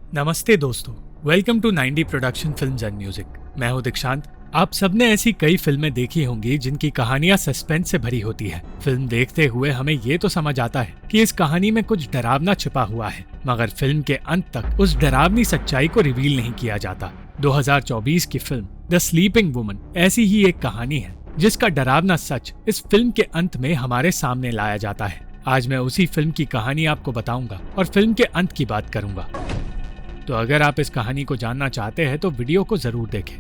नमस्ते दोस्तों, welcome to 90 production films and music. मैं हूं दीक्षांत। आप सबने ऐसी कई फिल्में देखी होंगी जिनकी कहानियां सस्पेंस से भरी होती है। फिल्म देखते हुए हमें ये तो समझ आता है कि इस कहानी में कुछ डरावना छिपा हुआ है, मगर फिल्म के अंत तक उस डरावनी सच्चाई को रिवील नहीं किया जाता। 2024 की फिल्म द स्लीपिंग वुमन ऐसी ही एक कहानी है जिसका डरावना सच इस फिल्म के अंत में हमारे सामने लाया जाता है। आज मैं उसी फिल्म की कहानी आपको बताऊंगा और फिल्म के अंत की बात करूंगा। तो अगर आप इस कहानी को जानना चाहते हैं तो वीडियो को जरूर देखें।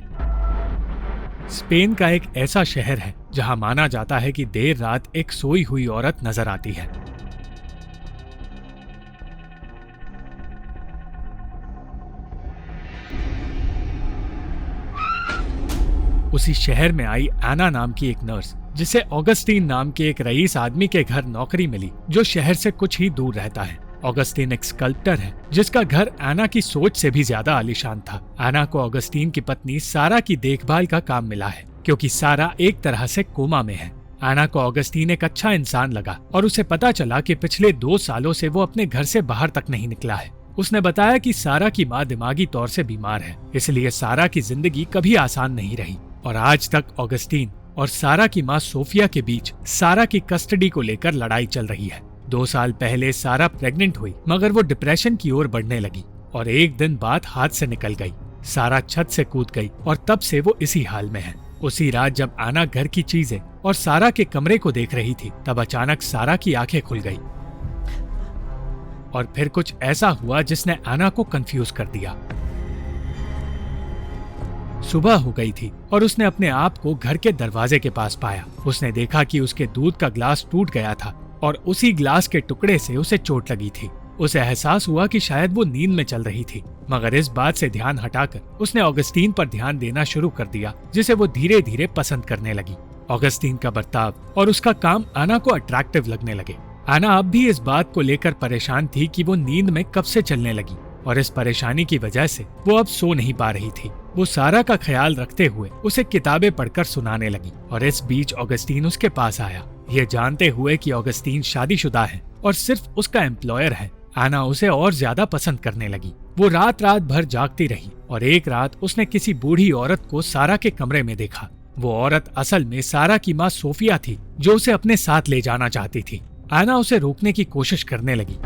स्पेन का एक ऐसा शहर है जहां माना जाता है कि देर रात एक सोई हुई औरत नजर आती है। उसी शहर में आई एना नाम की एक नर्स, जिसे ऑगस्टीन नाम के एक रईस आदमी के घर नौकरी मिली जो शहर से कुछ ही दूर रहता है। ऑगस्टीन एक स्कल्प्टर है जिसका घर एना की सोच से भी ज्यादा आलीशान था। एना को ऑगस्टीन की पत्नी सारा की देखभाल का काम मिला है क्योंकि सारा एक तरह से कोमा में है। एना को ऑगस्टीन एक अच्छा इंसान लगा और उसे पता चला कि पिछले 2 सालों से वो अपने घर से बाहर तक नहीं निकला है। उसने बताया कि सारा की माँ दिमागी तौर से बीमार है, इसलिए सारा की जिंदगी कभी आसान नहीं रही और आज तक ऑगस्टीन और सारा की माँ सोफिया के बीच सारा की कस्टडी को लेकर लड़ाई चल रही है। 2 साल पहले सारा प्रेग्नेंट हुई, मगर वो डिप्रेशन की ओर बढ़ने लगी और एक दिन बात हाथ से निकल गई। सारा छत से कूद गई और तब से वो इसी हाल में है। उसी रात जब आना घर की चीजें और सारा के कमरे को देख रही थी, तब अचानक सारा की आंखें खुल गई और फिर कुछ ऐसा हुआ जिसने आना को कंफ्यूज कर दिया। सुबह हो गई थी और उसने अपने आप को घर के दरवाजे के पास पाया। उसने देखा कि उसके दूध का ग्लास टूट गया था और उसी ग्लास के टुकड़े से उसे चोट लगी थी। उसे एहसास हुआ कि शायद वो नींद में चल रही थी, मगर इस बात से ध्यान हटाकर उसने ऑगस्टीन पर ध्यान देना शुरू कर दिया, जिसे वो धीरे धीरे पसंद करने लगी। ऑगस्टीन का बर्ताव और उसका काम आना को अट्रैक्टिव लगने लगे। आना अब भी इस बात को लेकर परेशान थी कि वो नींद में कब से चलने लगी और इस परेशानी की वजह से वो अब सो नहीं पा रही थी। वो सारा का ख्याल रखते हुए उसे किताबें पढ़कर सुनाने लगी और इस बीच ऑगस्टीन उसके पास आया। ये जानते हुए कि ऑगस्टीन शादीशुदा है और सिर्फ उसका एम्प्लॉयर है, आना उसे और ज्यादा पसंद करने लगी। वो रात रात भर जागती रही और एक रात उसने किसी बूढ़ी औरत को सारा के कमरे में देखा। वो औरत असल में सारा की माँ सोफिया थी जो उसे अपने साथ ले जाना चाहती थी। आना उसे रोकने की कोशिश करने लगी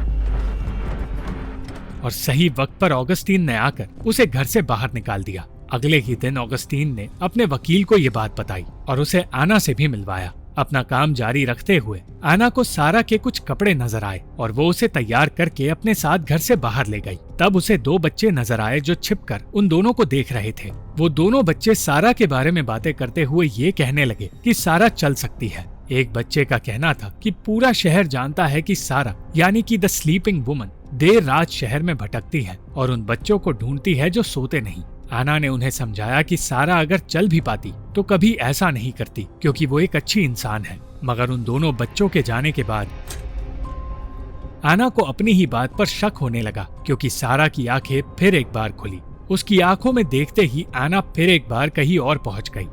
और सही वक्त पर ऑगस्टीन ने आकर उसे घर से बाहर निकाल दिया। अगले ही दिन ऑगस्टीन ने अपने वकील को ये बात बताई और उसे आना से भी मिलवाया। अपना काम जारी रखते हुए आना को सारा के कुछ कपड़े नजर आए और वो उसे तैयार करके अपने साथ घर से बाहर ले गई। तब उसे 2 बच्चे नजर आए जो छिपकर उन दोनों को देख रहे थे। वो दोनों बच्चे सारा के बारे में बातें करते हुए ये कहने लगे कि सारा चल सकती है। एक बच्चे का कहना था कि पूरा शहर जानता है कि सारा यानी कि द स्लीपिंग वुमन देर रात शहर में भटकती है और उन बच्चों को ढूंढती है जो सोते नहीं। आना ने उन्हें समझाया कि सारा अगर चल भी पाती तो कभी ऐसा नहीं करती क्योंकि वो एक अच्छी इंसान है। मगर उन दोनों बच्चों के जाने के बाद आना को अपनी ही बात पर शक होने लगा क्योंकि सारा की आंखें फिर एक बार खुली। उसकी आंखों में देखते ही आना फिर एक बार कहीं और पहुंच गई।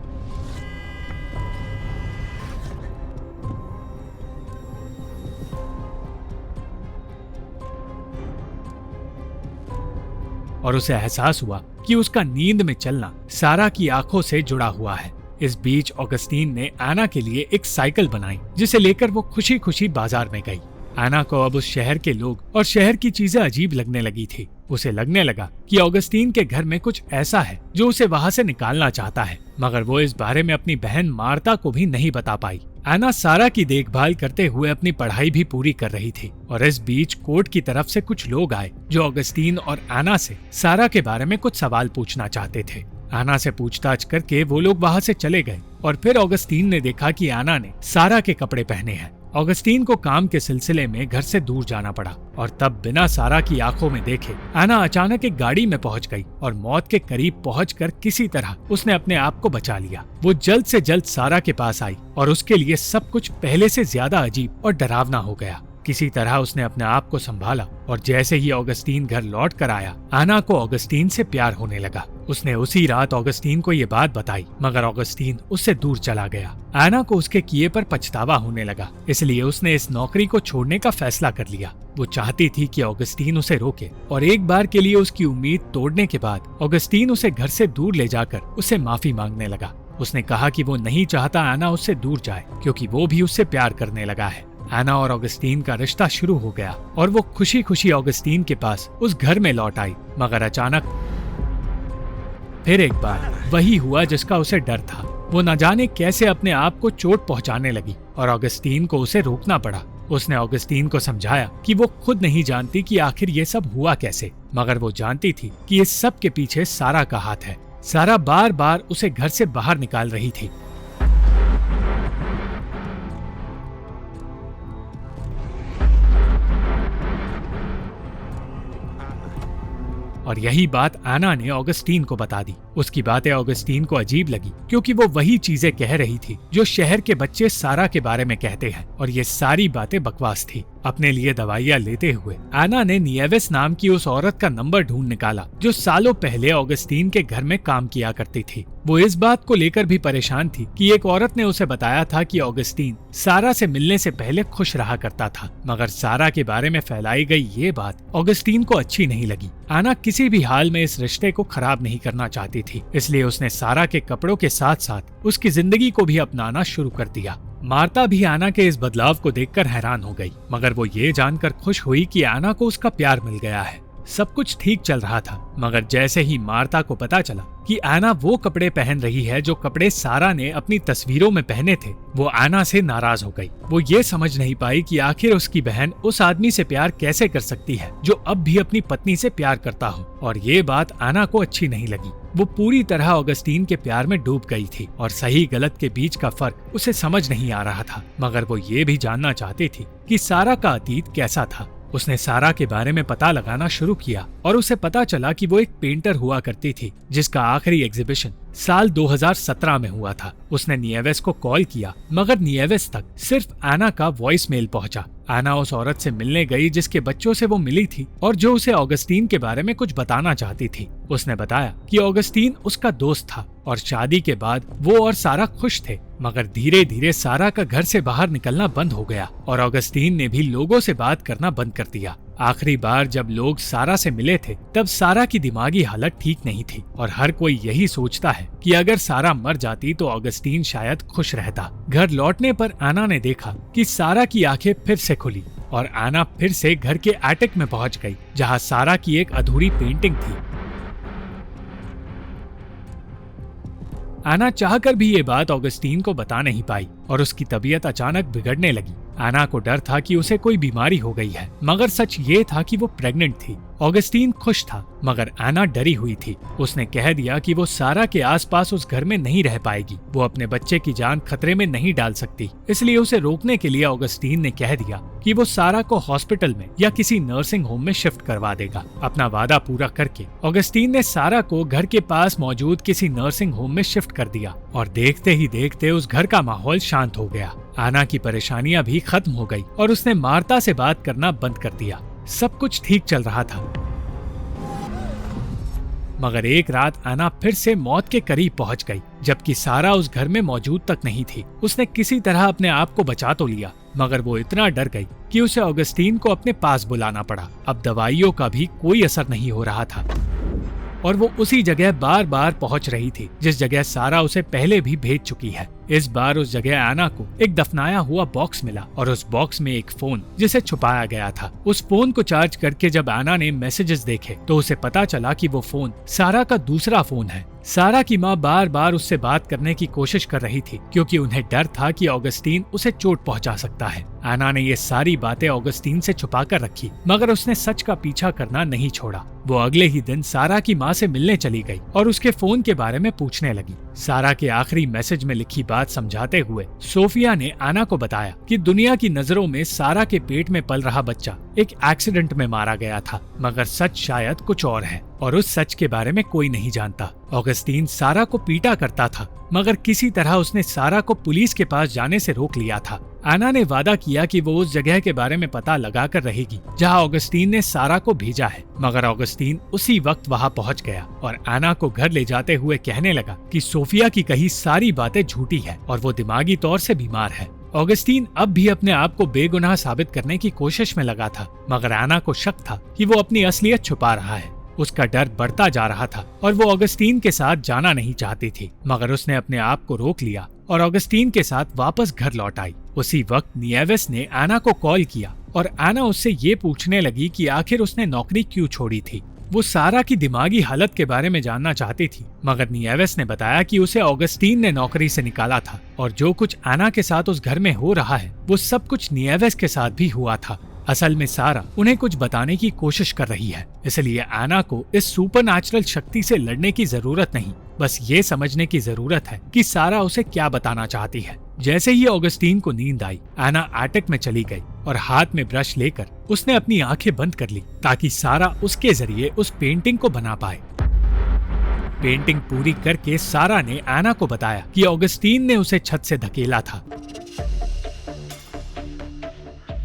और उसे एहसास हुआ कि उसका नींद में चलना सारा की आंखों से जुड़ा हुआ है। इस बीच ऑगस्टीन ने आना के लिए एक साइकिल बनाई जिसे लेकर वो खुशी खुशी बाजार में गई। आना को अब उस शहर के लोग और शहर की चीजें अजीब लगने लगी थी। उसे लगने लगा कि ऑगस्टीन के घर में कुछ ऐसा है जो उसे वहाँ से निकालना चाहता है, मगर वो इस बारे में अपनी बहन मार्ता को भी नहीं बता पाई। आना सारा की देखभाल करते हुए अपनी पढ़ाई भी पूरी कर रही थी और इस बीच कोर्ट की तरफ से कुछ लोग आए जो ऑगस्टीन और आना से सारा के बारे में कुछ सवाल पूछना चाहते थे। आना से पूछताछ करके वो लोग वहाँ से चले गए और फिर ऑगस्टीन ने देखा कि आना ने सारा के कपड़े पहने हैं। ऑगस्टीन को काम के सिलसिले में घर से दूर जाना पड़ा और तब बिना सारा की आंखों में देखे आना अचानक एक गाड़ी में पहुंच गई और मौत के करीब पहुंचकर किसी तरह उसने अपने आप को बचा लिया। वो जल्द से जल्द सारा के पास आई और उसके लिए सब कुछ पहले से ज्यादा अजीब और डरावना हो गया। किसी तरह उसने अपने आप को संभाला और जैसे ही ऑगस्टीन घर लौट कर आया, आना को ऑगस्टीन से प्यार होने लगा उसने उसी रात ऑगस्टीन को ये बात बताई, मगर ऑगस्टीन उससे दूर चला गया। एना को उसके किए पर पछतावा होने लगा, इसलिए उसने इस नौकरी को छोड़ने का फैसला कर लिया। वो चाहती थी कि ऑगस्टीन उसे रोके, और एक बार के लिए उसकी उम्मीद तोड़ने के बाद ऑगस्टीन उसे घर से दूर ले जाकर उससे माफी मांगने लगा। उसने कहा कि वो नहीं चाहता एना उससे दूर जाए, क्योंकि वो भी उससे प्यार करने लगा है। एना और ऑगस्टीन का रिश्ता शुरू हो गया और वो खुशी खुशी ऑगस्टीन के पास उस घर में लौट आई। मगर अचानक फिर एक बार वही हुआ जिसका उसे डर था। वो न जाने कैसे अपने आप को चोट पहुंचाने लगी और ऑगस्टीन को उसे रोकना पड़ा। उसने ऑगस्टीन को समझाया कि वो खुद नहीं जानती कि आखिर ये सब हुआ कैसे, मगर वो जानती थी कि इस सब के पीछे सारा का हाथ है। सारा बार बार उसे घर से बाहर निकाल रही थी। और यही बात एना ने ऑगस्टीन को बता दी। उसकी बातें ऑगस्टीन को अजीब लगी, क्योंकि वो वही चीजें कह रही थी जो शहर के बच्चे सारा के बारे में कहते हैं, और ये सारी बातें बकवास थी। अपने लिए दवाइयां लेते हुए एना ने निएवेस नाम की उस औरत का नंबर ढूंढ निकाला जो सालों पहले ऑगस्टीन के घर में काम किया करती थी। वो इस बात को लेकर भी परेशान थी कि एक औरत ने उसे बताया था कि ऑगस्टीन सारा से मिलने से पहले खुश रहा करता था, मगर सारा के बारे में फैलाई गई ये बात ऑगस्टीन को अच्छी नहीं लगी। एना किसी भी हाल में इस रिश्ते को खराब नहीं करना चाहती थी, इसलिए उसने सारा के कपड़ों के साथ साथ उसकी जिंदगी को भी अपनाना शुरू कर दिया। मार्ता भी एना के इस बदलाव को देखकर हैरान हो गई, मगर वो ये जानकर खुश हुई कि एना को उसका प्यार मिल गया है। सब कुछ ठीक चल रहा था, मगर जैसे ही मार्ता को पता चला कि एना वो कपड़े पहन रही है जो कपड़े सारा ने अपनी तस्वीरों में पहने थे, वो एना से नाराज हो गई। वो ये समझ नहीं पाई कि आखिर उसकी बहन उस आदमी से प्यार कैसे कर सकती है जो अब भी अपनी पत्नी से प्यार करता हो, और ये बात एना को अच्छी नहीं लगी। वो पूरी तरह ऑगस्टीन के प्यार में डूब गई थी और सही गलत के बीच का फर्क उसे समझ नहीं आ रहा था, मगर वो ये भी जानना चाहती थी कि सारा का अतीत कैसा था। उसने सारा के बारे में पता लगाना शुरू किया और उसे पता चला कि वो एक पेंटर हुआ करती थी जिसका आखिरी एग्जीबिशन साल 2017 में हुआ था। उसने निएवेस को कॉल किया, मगर निएवेस तक सिर्फ एना का वॉइस मेल पहुंचा। एना उस औरत से मिलने गई जिसके बच्चों से वो मिली थी और जो उसे ऑगस्टीन के बारे में कुछ बताना चाहती थी। उसने बताया कि ऑगस्टीन उसका दोस्त था और शादी के बाद वो और सारा खुश थे, मगर धीरे धीरे सारा का घर से बाहर निकलना बंद हो गया और ऑगस्टीन ने भी लोगों से बात करना बंद कर दिया। आखिरी बार जब लोग सारा से मिले थे तब सारा की दिमागी हालत ठीक नहीं थी और हर कोई यही सोचता है कि अगर सारा मर जाती तो ऑगस्टीन शायद खुश रहता। घर लौटने पर एना ने देखा कि सारा की आंखें फिर से खुली और एना फिर से घर के एटिक में पहुंच गई जहां सारा की एक अधूरी पेंटिंग थी। एना चाहकर भी ये बात ऑगस्टीन को बता नहीं पाई और उसकी तबीयत अचानक बिगड़ने लगी। एना को डर था कि उसे कोई बीमारी हो गई है, मगर सच ये था कि वो प्रेग्नेंट थी। ऑगस्टीन खुश था, मगर एना डरी हुई थी। उसने कह दिया कि वो सारा के आसपास उस घर में नहीं रह पाएगी, वो अपने बच्चे की जान खतरे में नहीं डाल सकती। इसलिए उसे रोकने के लिए ऑगस्टीन ने कह दिया कि वो सारा को हॉस्पिटल में या किसी नर्सिंग होम में शिफ्ट करवा देगा। अपना वादा पूरा करके ऑगस्टीन ने सारा को घर के पास मौजूद किसी नर्सिंग होम में शिफ्ट कर दिया और देखते ही देखते उस घर का माहौल शांत हो गया। एना की परेशानियां भी खत्म हो गई और उसने मार्ता से बात करना बंद कर दिया। सब कुछ ठीक चल रहा था, मगर एक रात एना फिर से मौत के करीब पहुंच गई, जबकि सारा उस घर में मौजूद तक नहीं थी। उसने किसी तरह अपने आप को बचा तो लिया, मगर वो इतना डर गई कि उसे ऑगस्टीन को अपने पास बुलाना पड़ा। अब दवाइयों का भी कोई असर नहीं हो रहा था और वो उसी जगह बार बार पहुंच रही थी जिस जगह सारा उसे पहले भी भेज चुकी है। इस बार उस जगह एना को एक दफनाया हुआ बॉक्स मिला और उस बॉक्स में एक फोन जिसे छुपाया गया था। उस फोन को चार्ज करके जब एना ने मैसेजेस देखे तो उसे पता चला कि वो फोन सारा का दूसरा फोन है। सारा की माँ बार बार उससे बात करने की कोशिश कर रही थी क्योंकि उन्हें डर था कि ऑगस्टीन उसे चोट पहुंचा सकता है। एना ने ये सारी बातें ऑगस्टीन से छुपा कर रखी, मगर उसने सच का पीछा करना नहीं छोड़ा। वो अगले ही दिन सारा की माँ से मिलने चली गई और उसके फोन के बारे में पूछने लगी। सारा के आखिरी मैसेज में लिखी बात समझाते हुए सोफिया ने एना को बताया कि दुनिया की नजरों में सारा के पेट में पल रहा बच्चा एक एक्सीडेंट में मारा गया था, मगर सच शायद कुछ और है। और उस सच के बारे में कोई नहीं जानता। ऑगस्टीन सारा को पीटा करता था, मगर किसी तरह उसने सारा को पुलिस के पास जाने से रोक लिया था। एना ने वादा किया कि वो उस जगह के बारे में पता लगाकर रहेगी जहां ऑगस्टीन ने सारा को भेजा है, मगर ऑगस्टीन उसी वक्त वहां पहुंच गया और एना को घर ले जाते हुए कहने लगा कि सोफिया की कही सारी बातें झूठी है और वो दिमागी तौर से बीमार है। ऑगस्टीन अब भी अपने आप को बेगुनाह साबित करने की कोशिश में लगा था, मगर एना को शक था कि वो अपनी असलियत छुपा रहा है। उसका डर बढ़ता जा रहा था और वो ऑगस्टीन के साथ जाना नहीं चाहती थी, मगर उसने अपने आप को रोक लिया और ऑगस्टीन के साथ वापस घर लौट आई। उसी वक्त निएवेस ने एना को कॉल किया और एना उससे ये पूछने लगी कि आखिर उसने नौकरी क्यों छोड़ी थी। वो सारा की दिमागी हालत के बारे में जानना चाहती थी, मगर निएवेस ने बताया कि उसे ऑगस्टीन ने नौकरी से निकाला था और जो कुछ एना के साथ उस घर में हो रहा है वो सब कुछ निएवेस के साथ भी हुआ था। असल में सारा उन्हें कुछ बताने की कोशिश कर रही है, इसलिए एना को इस सुपरनैचुरल शक्ति से लड़ने की जरूरत नहीं, बस ये समझने की जरूरत है कि सारा उसे क्या बताना चाहती है। जैसे ही ऑगस्टीन को नींद आई, एना एटिक में चली गई और हाथ में ब्रश लेकर उसने अपनी आंखें बंद कर ली ताकि सारा उसके जरिए उस पेंटिंग को बना पाए। पेंटिंग पूरी करके सारा ने एना को बताया कि ऑगस्टीन ने उसे छत से धकेला था।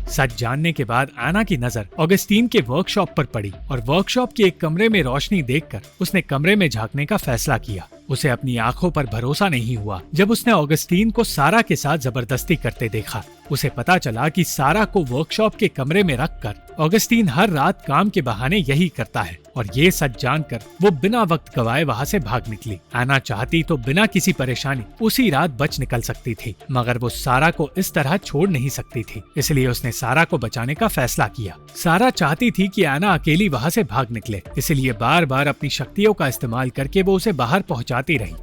सच जानने के बाद एना की नजर ऑगस्टीन के वर्कशॉप पर पड़ी और वर्कशॉप के एक कमरे में रोशनी देखकर उसने कमरे में झांकने का फैसला किया। उसे अपनी आंखों पर भरोसा नहीं हुआ जब उसने ऑगस्टीन को सारा के साथ जबरदस्ती करते देखा। उसे पता चला कि सारा को वर्कशॉप के कमरे में रखकर ऑगस्टीन हर रात काम के बहाने यही करता है और ये सच जानकर वो बिना वक्त गवाए वहाँ से भाग निकली। एना चाहती तो बिना किसी परेशानी उसी रात बच निकल सकती थी, मगर वो सारा को इस तरह छोड़ नहीं सकती थी, इसलिए उसने सारा को बचाने का फैसला किया। सारा चाहती थी कि एना अकेली वहाँ से भाग निकले, इसलिए बार बार अपनी शक्तियों का इस्तेमाल करके वो उसे बाहर पहुँचाती रही,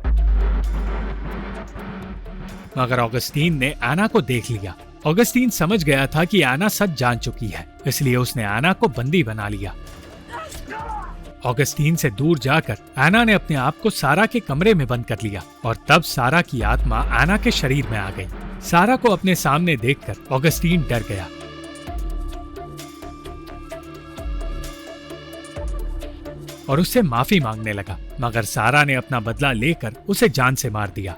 मगर ऑगस्टीन ने एना को देख लिया। ऑगस्टीन समझ गया था कि एना सच जान चुकी है, इसलिए उसने एना को बंदी बना लिया। ऑगस्टीन से दूर जाकर एना ने अपने आप को सारा के कमरे में बंद कर लिया और तब सारा की आत्मा एना के शरीर में आ गई। सारा को अपने सामने देखकर ऑगस्टीन डर गया और उससे माफी मांगने लगा, मगर सारा ने अपना बदला लेकर उसे जान से मार दिया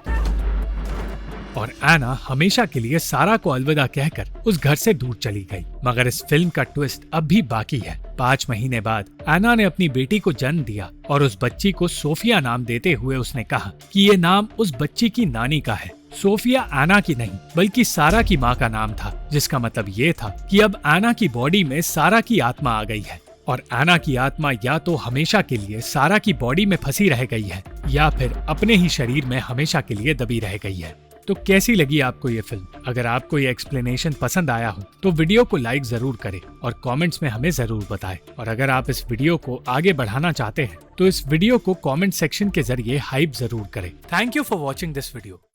और एना हमेशा के लिए सारा को अलविदा कहकर उस घर से दूर चली गई। मगर इस फिल्म का ट्विस्ट अब भी बाकी है। 5 महीने बाद एना ने अपनी बेटी को जन्म दिया और उस बच्ची को सोफिया नाम देते हुए उसने कहा कि ये नाम उस बच्ची की नानी का है। सोफिया एना की नहीं बल्कि सारा की माँ का नाम था, जिसका मतलब ये था कि अब एना की बॉडी में सारा की आत्मा आ गई है और एना की आत्मा या तो हमेशा के लिए सारा की बॉडी में फंसी रह गई है या फिर अपने ही शरीर में हमेशा के लिए दबी रह गई है। तो कैसी लगी आपको ये फिल्म? अगर आपको ये एक्सप्लेनेशन पसंद आया हो तो वीडियो को लाइक जरूर करें और कमेंट्स में हमें जरूर बताएं। और अगर आप इस वीडियो को आगे बढ़ाना चाहते हैं तो इस वीडियो को कमेंट सेक्शन के जरिए हाइप जरूर करें। Thank you for watching this video.